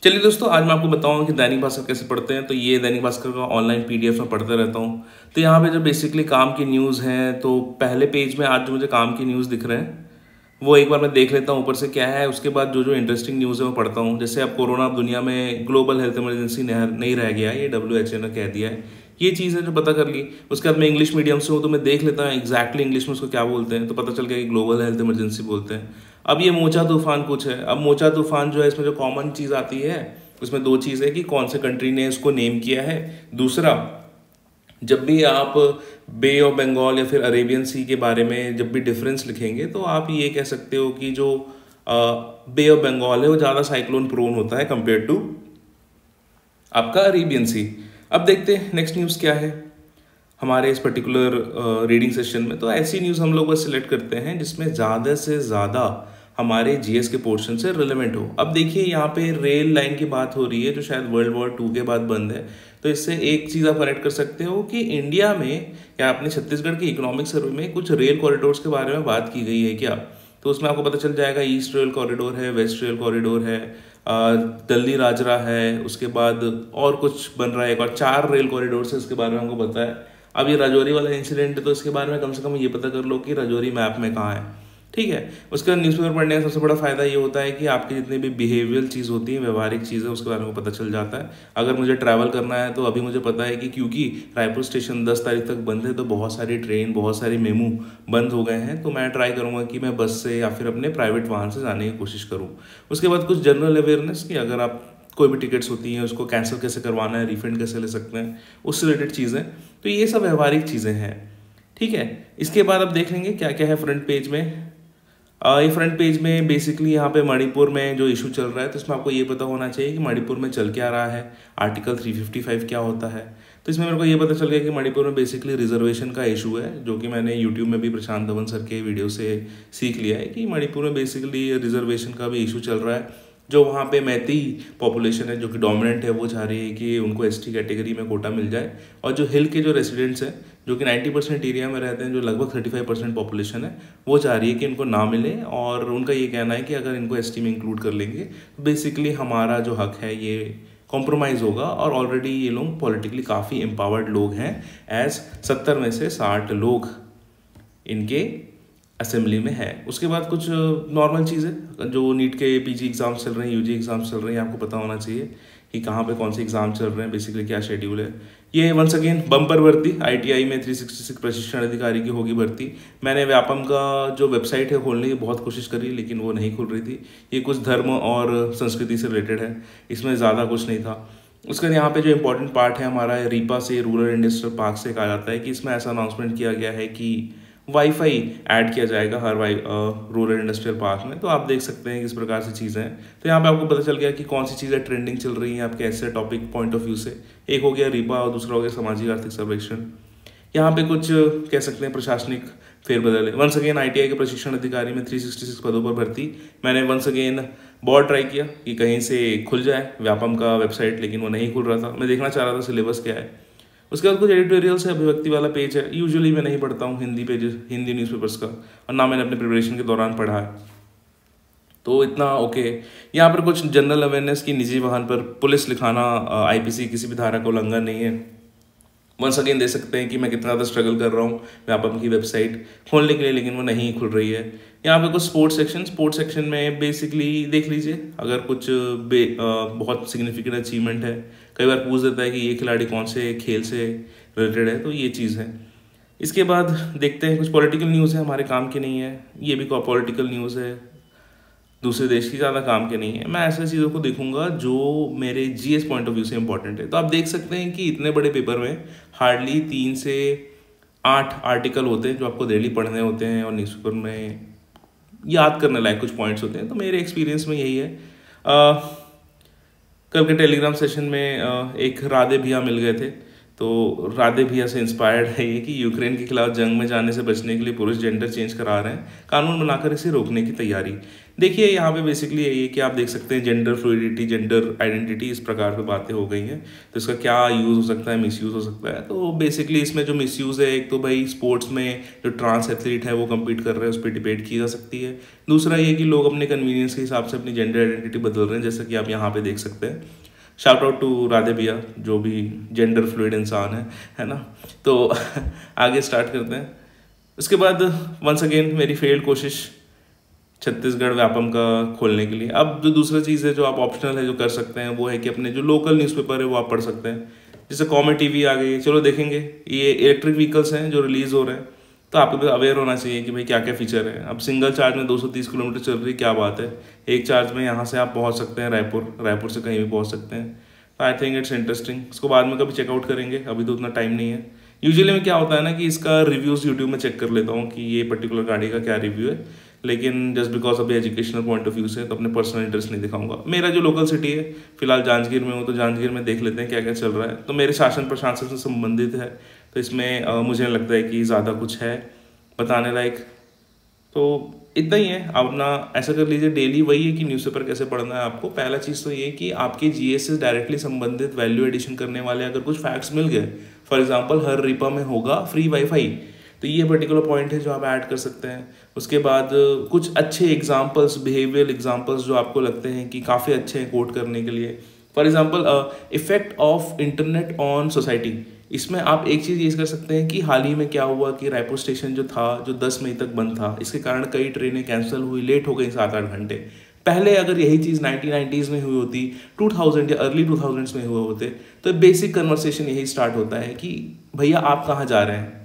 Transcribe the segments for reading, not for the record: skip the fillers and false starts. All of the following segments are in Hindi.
चलिए दोस्तों, आज मैं आपको बताऊंगा कि दैनिक भास्कर कैसे पढ़ते हैं। तो ये दैनिक भास्कर का ऑनलाइन पीडीएफ में पढ़ते रहता हूँ। तो यहाँ पे जो बेसिकली काम की न्यूज़ हैं, तो पहले पेज में आज जो मुझे काम की न्यूज़ दिख रहे हैं वो एक बार मैं देख लेता हूँ ऊपर से क्या है। उसके बाद जो जो इंटरेस्टिंग न्यूज़ है वो पढ़ता हूँ। जैसे अब कोरोना अब दुनिया में ग्लोबल हेल्थ इमरजेंसी नहीं रह गया है, ये WHO ने कह दिया है। ये चीज़ है जो पता कर ली। उसके बाद मैं इंग्लिश मीडियम से हूँ तो मैं देख लेता हूँ एग्जैक्टली इंग्लिश में उसको क्या बोलते हैं, तो पता चल गया कि ग्लोबल हेल्थ इमरजेंसी बोलते हैं। अब ये मोचा तूफान कुछ है। अब मोचा तूफान जो है, इसमें जो कॉमन चीज़ आती है उसमें दो चीज़ है कि कौन से कंट्री ने इसको नेम किया है। दूसरा, जब भी आप बे ऑफ बंगाल या फिर अरेबियन सी के बारे में जब भी डिफरेंस लिखेंगे तो आप ये कह सकते हो कि जो बे ऑफ बंगाल है वो ज़्यादा साइक्लोन प्रोन होता है कंपेयर टू आपका अरेबियन सी। अब देखते हैं नेक्स्ट न्यूज़ क्या है हमारे इस पर्टिकुलर रीडिंग सेशन में। तो ऐसी न्यूज़ हम लोग सिलेक्ट करते हैं जिसमें ज़्यादा से ज़्यादा हमारे जीएस के पोर्शन से रिलेवेंट हो। अब देखिए यहाँ पे रेल लाइन की बात हो रही है जो शायद वर्ल्ड वॉर 2 के बाद बंद है। तो इससे एक चीज़ आप कनेक्ट कर सकते हो कि इंडिया में या अपने छत्तीसगढ़ के इकोनॉमिक सर्वे में कुछ रेल कॉरिडोर्स के बारे में बात की गई है क्या। तो उसमें आपको पता चल जाएगा ईस्ट रेल कॉरिडोर है, वेस्ट रेल कॉरिडोर है, दिल्ली राजरा है, उसके बाद और कुछ बन रहा है, और 4 रेल कॉरिडोर है इसके बारे में हमको पता है। अब ये राजौरी वाला इंसिडेंट है तो इसके बारे में कम से कम ये पता कर लो कि राजौरी मैप में कहाँ है, ठीक है। उसके बाद न्यूज़पेपर पढ़ने का सबसे बड़ा फ़ायदा ये होता है कि आपकी जितनी भी बिहेवियरल चीज़ होती है, व्यवहारिक चीज़ है, उसके बारे में पता चल जाता है। अगर मुझे ट्रैवल करना है तो अभी मुझे पता है कि क्योंकि रायपुर स्टेशन 10 तारीख तक बंद है तो बहुत सारी ट्रेन, बहुत सारी मेमू बंद हो गए हैं। तो मैं ट्राई करूँगा कि मैं बस से या फिर अपने प्राइवेट वाहन से जाने की कोशिश करूँ। उसके बाद कुछ जनरल अवेयरनेस कि अगर आप कोई भी टिकट्स होती हैं उसको कैंसिल कैसे करवाना है, रिफंड कैसे ले सकते हैं, उससे रिलेटेड चीज़ें। तो ये सब व्यवहारिक चीज़ें हैं, ठीक है। इसके बाद अब देख लेंगे क्या क्या है फ्रंट पेज में। ये फ्रंट पेज में बेसिकली यहाँ पे मणिपुर में जो इशू चल रहा है तो इसमें आपको ये पता होना चाहिए कि मणिपुर में चल क्या रहा है, आर्टिकल 355 क्या होता है। तो इसमें मेरे को ये पता चल गया कि मणिपुर में बेसिकली रिजर्वेशन का इशू है, जो कि मैंने यूट्यूब में भी प्रशांत धवन सर के वीडियो से सीख लिया है कि मणिपुर में बेसिकली रिजर्वेशन का भी इशू चल रहा है। जो वहाँ पे मैती पॉपुलेशन है जो कि डोमिनेंट है, वो चाह रही है कि उनको एसटी कैटेगरी में कोटा मिल जाए, और जो हिल के जो रेसिडेंट्स हैं जो कि 90% एरिया में रहते हैं, जो लगभग 35% पॉपुलेशन है, वो चाह रही है कि इनको ना मिले। और उनका ये कहना है कि अगर इनको एसटी में इंक्लूड कर लेंगे तो बेसिकली हमारा जो हक है ये कॉम्प्रोमाइज़ होगा। और ऑलरेडी ये लोग पॉलिटिकली काफ़ी एम्पावर्ड लोग हैं, एज 70 में से 60 लोग इनके असेंबली में है। उसके बाद कुछ नॉर्मल चीज़ें, जो नीट के पीजी एग्ज़ाम्स चल रहे हैं, यूजी एग्ज़ाम्स चल रहे हैं, आपको पता होना चाहिए कि कहाँ पे कौन से एग्ज़ाम चल रहे हैं, बेसिकली क्या शेड्यूल है। ये वंस अगेन बम्पर भर्ती आईटीआई में 366 प्रशिक्षण अधिकारी की होगी भर्ती। मैंने व्यापम का जो वेबसाइट है खोलने की बहुत कोशिश करी लेकिन वो नहीं खुल रही थी। ये कुछ धर्म और संस्कृति से रिलेटेड है, इसमें ज़्यादा कुछ नहीं था। उसके बाद यहाँ पे जो इंपॉर्टेंट पार्ट है हमारा रीपा से, रूरल इंडस्ट्रियल पार्क से कहा जाता है कि इसमें ऐसा अनाउंसमेंट किया गया है कि वाईफाई ऐड किया जाएगा हर रूरल इंडस्ट्रियल पार्क में। तो आप देख सकते हैं किस प्रकार से चीज़ें हैं। तो यहाँ पे आपको पता चल गया कि कौन सी चीज़ें ट्रेंडिंग चल रही हैं आपके ऐसे टॉपिक पॉइंट ऑफ व्यू से। एक हो गया रीपा और दूसरा हो गया सामाजिक आर्थिक सर्वेक्षण। यहाँ पे कुछ कह सकते हैं प्रशासनिक फेरबदल है। वंस अगेन आईटीआई के प्रशिक्षण अधिकारी में 366 पदों पर भर्ती। मैंने वंस अगेन बहुत ट्राई किया कि कहीं से खुल जाए व्यापम का वेबसाइट, लेकिन वो नहीं खुल रहा था। मैं देखना चाह रहा था सिलेबस क्या है। उसके बाद कुछ एडिटोरियल से अभिव्यक्ति वाला पेज है। यूजुअली मैं नहीं पढ़ता हूँ हिंदी पेजेस, हिंदी न्यूज़पेपर्स का, और ना मैंने अपने प्रिपरेशन के दौरान पढ़ा है, तो इतना ओके। यहाँ पर कुछ जनरल अवेयरनेस की निजी वाहन पर पुलिस लिखाना आईपीसी किसी भी धारा का उल्लंघन नहीं है। वंस अगेन देख सकते हैं कि मैं कितना ज़्यादा स्ट्रगल कर रहा हूँ व्यापम की वेबसाइट खोलने के लिए, लेकिन वो नहीं खुल रही है। यहाँ पे कुछ स्पोर्ट्स सेक्शन में बेसिकली देख लीजिए, अगर कुछ बहुत सिग्निफिकेंट अचीवमेंट है, कई बार पूछ देता है कि ये खिलाड़ी कौन से खेल से रिलेटेड है, तो ये चीज़ है। इसके बाद देखते हैं कुछ पॉलिटिकल न्यूज़ है, हमारे काम की नहीं है, ये भी पॉलिटिकल न्यूज़ है, दूसरे देश की ज़्यादा काम के नहीं है। मैं ऐसे चीज़ों को देखूंगा जो मेरे जीएस पॉइंट ऑफ व्यू से इंपॉर्टेंट है। तो आप देख सकते हैं कि इतने बड़े पेपर में हार्डली 3 से 8 आर्टिकल होते हैं जो आपको डेली पढ़ने होते हैं, और न्यूज़पेपर में याद करने लायक कुछ पॉइंट्स होते हैं। तो मेरे एक्सपीरियंस में यही है। कल के टेलीग्राम सेशन में एक राधे भैया मिल गए थे तो राधे भैया से इंस्पायर्ड है ये कि यूक्रेन के खिलाफ जंग में जाने से बचने के लिए पुरुष जेंडर चेंज करा रहे हैं, कानून बनाकर इसे रोकने की तैयारी। देखिए यहाँ पे बेसिकली यही है कि आप देख सकते हैं जेंडर फ्लूइडिटी, जेंडर आइडेंटिटी, इस प्रकार पे बातें हो गई हैं। तो इसका क्या यूज़ हो सकता है, मिसयूज़ हो सकता है। तो बेसिकली इसमें जो मिसयूज़ है, एक तो भाई स्पोर्ट्स में जो ट्रांस एथलीट है वो कम्पीट कर रहे हैं, उस पर डिबेट की जा सकती है। दूसरा ये कि लोग अपने कन्वीनियंस के हिसाब से अपनी जेंडर आइडेंटिटी बदल रहे हैं, जैसा कि आप यहाँ पे देख सकते हैं। शाउट आउट टू राधे भैया जो भी जेंडर फ्लूइड इंसान है ना। तो आगे स्टार्ट करते हैं। उसके बाद वंस अगेन मेरी फेल्ड कोशिश छत्तीसगढ़ व्यापम का खोलने के लिए। अब जो दूसरा चीज़ है जो आप ऑप्शनल है जो कर सकते हैं वो है कि अपने जो लोकल न्यूज़पेपर है वो आप पढ़ सकते हैं। जैसे कॉमेट टीवी आ गई, चलो देखेंगे। ये इलेक्ट्रिक व्हीकल्स हैं जो रिलीज़ हो रहे हैं, तो आपको भी अवेयर होना चाहिए कि भाई क्या क्या फीचर है। अब सिंगल चार्ज में 230 किलोमीटर चल रही, क्या बात है। एक चार्ज में यहाँ से आप पहुँच सकते हैं रायपुर से कहीं भी पहुँच सकते हैं। तो आई थिंक इट्स इंटरेस्टिंग। इसको बाद में कभी चेकआउट करेंगे, अभी तो उतना टाइम नहीं है। यूजुअली में क्या होता है ना कि इसका रिव्यूज़ यूट्यूब में चेक कर लेता हूँ कि ये पर्टिकुलर गाड़ी का क्या रिव्यू है, लेकिन जस्ट बिकॉज अभी एजुकेशनल पॉइंट ऑफ व्यू से तो अपने पर्सनल इंटरेस्ट नहीं दिखाऊंगा। मेरा जो लोकल सिटी है, फिलहाल जांजगीर में हूँ, तो जांजगीर में देख लेते हैं क्या क्या चल रहा है। तो मेरे शासन प्रशासन से संबंधित है, तो इसमें मुझे लगता है कि ज़्यादा कुछ है बताने लायक। तो इतना ही है। आप अपना ऐसा कर लीजिए, डेली वही है कि न्यूज़पेपर कैसे पढ़ना है आपको। पहला चीज़ तो ये कि आपके जीएस से डायरेक्टली संबंधित वैल्यू एडिशन करने वाले अगर कुछ फैक्ट्स मिल गए, फॉर एग्जांपल हर रिपा में होगा फ्री वाईफाई, तो ये पर्टिकुलर पॉइंट है जो आप ऐड कर सकते हैं। उसके बाद कुछ अच्छे एग्जांपल्स, बिहेवियरल एग्जांपल्स जो आपको लगते हैं कि काफ़ी अच्छे हैं कोट करने के लिए। For example effect of internet on society, इसमें आप एक चीज़ ये कर सकते हैं कि हाल ही में क्या हुआ कि रायपुर स्टेशन जो था, जो 10 मई तक बंद था, इसके कारण कई ट्रेनें कैंसिल हुई, लेट हो गई 7-8 घंटे। पहले अगर यही चीज़ 1990s में हुई होती, 2000 या अर्ली 2000s में हुए होते, तो बेसिक कन्वर्सेशन यही स्टार्ट होता है कि भैया आप कहाँ जा रहे हैं।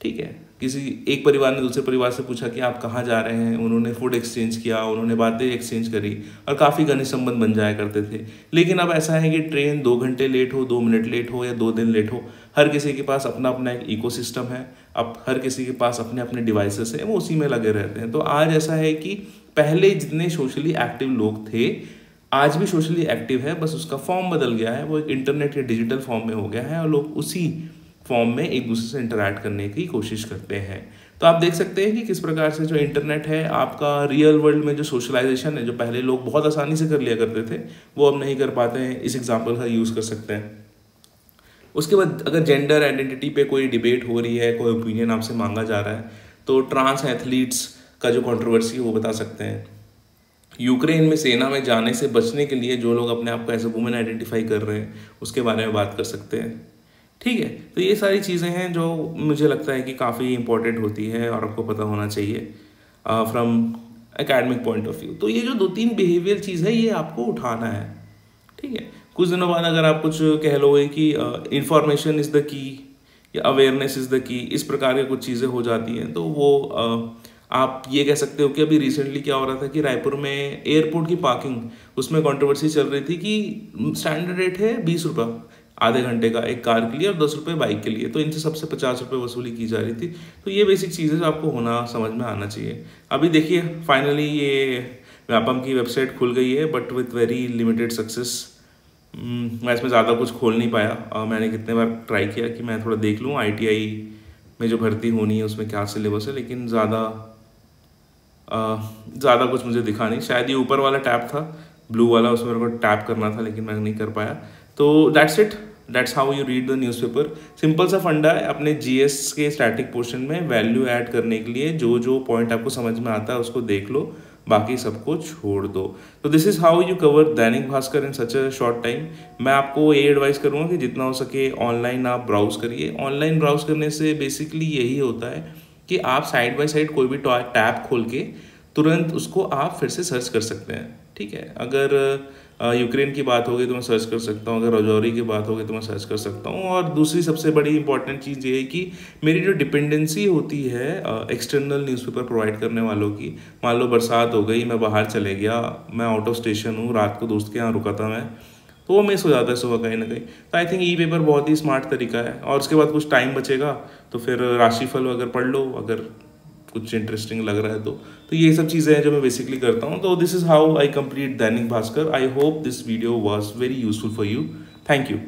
ठीक है, किसी एक परिवार ने दूसरे परिवार से पूछा कि आप कहाँ जा रहे हैं, उन्होंने फूड एक्सचेंज किया, उन्होंने बातें एक्सचेंज करी और काफ़ी घनिष्ठ संबंध बन जाया करते थे। लेकिन अब ऐसा है कि ट्रेन 2 घंटे लेट हो, 2 मिनट लेट हो या 2 दिन लेट हो, हर किसी के पास अपना अपना एक इकोसिस्टम है। अब हर किसी के पास अपने अपने डिवाइसेस हैं, वो उसी में लगे रहते हैं। तो आज ऐसा है कि पहले जितने सोशली एक्टिव लोग थे, आज भी सोशली एक्टिव है, बस उसका फॉर्म बदल गया है, वो एक इंटरनेट या डिजिटल फॉर्म में हो गया है और लोग उसी फॉर्म में एक दूसरे से इंटरैक्ट करने की कोशिश करते हैं। तो आप देख सकते हैं कि किस प्रकार से जो इंटरनेट है, आपका रियल वर्ल्ड में जो सोशलाइजेशन है, जो पहले लोग बहुत आसानी से कर लिया करते थे, वो अब नहीं कर पाते हैं। इस एग्जाम्पल का यूज़ कर सकते हैं। उसके बाद अगर जेंडर आइडेंटिटी पे कोई डिबेट हो रही है, कोई ओपिनियन आपसे मांगा जा रहा है, तो ट्रांस एथलीट्स का जो कंट्रोवर्सी है वो बता सकते हैं। यूक्रेन में सेना में जाने से बचने के लिए जो लोग अपने आप को एज ए वुमेन आइडेंटिफाई कर रहे हैं, उसके बारे में बात कर सकते हैं। ठीक है, तो ये सारी चीज़ें हैं जो मुझे लगता है कि काफ़ी इंपॉर्टेंट होती है और आपको पता होना चाहिए from academic point of view. तो ये जो 2-3 बिहेवियर चीज़ है, ये आपको उठाना है। ठीक है, कुछ दिनों बाद अगर आप कुछ कह लोगे कि इंफॉर्मेशन इज़ द की या अवेयरनेस इज़ द की, इस प्रकार की कुछ चीज़ें हो जाती हैं, तो वो आप ये कह सकते हो कि अभी रिसेंटली क्या हो रहा था कि रायपुर में एयरपोर्ट की पार्किंग, उसमें कंट्रोवर्सी चल रही थी कि स्टैंडर्ड रेट है 20 रुपये आधे घंटे का एक कार के लिए और 10 रुपये बाइक के लिए, तो इनसे सबसे 50 रुपये वसूली की जा रही थी। तो ये बेसिक चीज़ें जो आपको होना समझ में आना चाहिए। अभी देखिए फाइनली ये व्यापम की वेबसाइट खुल गई है, but with very limited success. मैं इसमें ज़्यादा कुछ खोल नहीं पाया। मैंने कितने बार ट्राई किया कि मैं थोड़ा देख लूँ ITI में जो भर्ती होनी है उसमें क्या सिलेबस है, लेकिन ज़्यादा कुछ मुझे दिखा नहीं। शायद ये ऊपर वाला टैब था, ब्लू वाला, उसमें मेरे को टैप करना था, लेकिन मैं नहीं कर पाया। तो that's it, that's how you read the newspaper. Simple सा फंडा है, अपने GS के स्टैटिक पोर्शन में वैल्यू ऐड करने के लिए जो जो पॉइंट आपको समझ में आता है उसको देख लो, बाकी सबको छोड़ दो। तो this is how you cover Dainik Bhaskar in such a short time. मैं आपको ये एडवाइस करूँगा कि जितना हो सके ऑनलाइन आप ब्राउज़ करिए। ऑनलाइन ब्राउज़ करने से बेसिकली यही होता है कि आप साइड बाय साइड कोई भी टैब खोल के तुरंत उसको आप फिर से सर्च कर सकते हैं। ठीक है, अगर यूक्रेन की बात होगी तो मैं सर्च कर सकता हूँ, अगर रजौरी की बात होगी तो मैं सर्च कर सकता हूँ। और दूसरी सबसे बड़ी इंपॉर्टेंट चीज़ ये है कि मेरी जो डिपेंडेंसी होती है एक्सटर्नल न्यूज़पेपर प्रोवाइड करने वालों की, मान लो बरसात हो गई, मैं बाहर चले गया, मैं आउट ऑफ स्टेशन हूँ, रात को दोस्त के यहाँ रुका था मैं, तो वो मिस हो जाता है सुबह कहीं ना कहीं। तो आई थिंक ई-पेपर बहुत ही स्मार्ट तरीका है। और उसके बाद कुछ टाइम बचेगा तो फिर राशिफल अगर पढ़ लो, अगर कुछ इंटरेस्टिंग लग रहा है तो ये सब चीज़ें हैं जो मैं बेसिकली करता हूँ। तो this is how I complete Dainik Bhaskar. I hope this video was very useful for you. Thank you.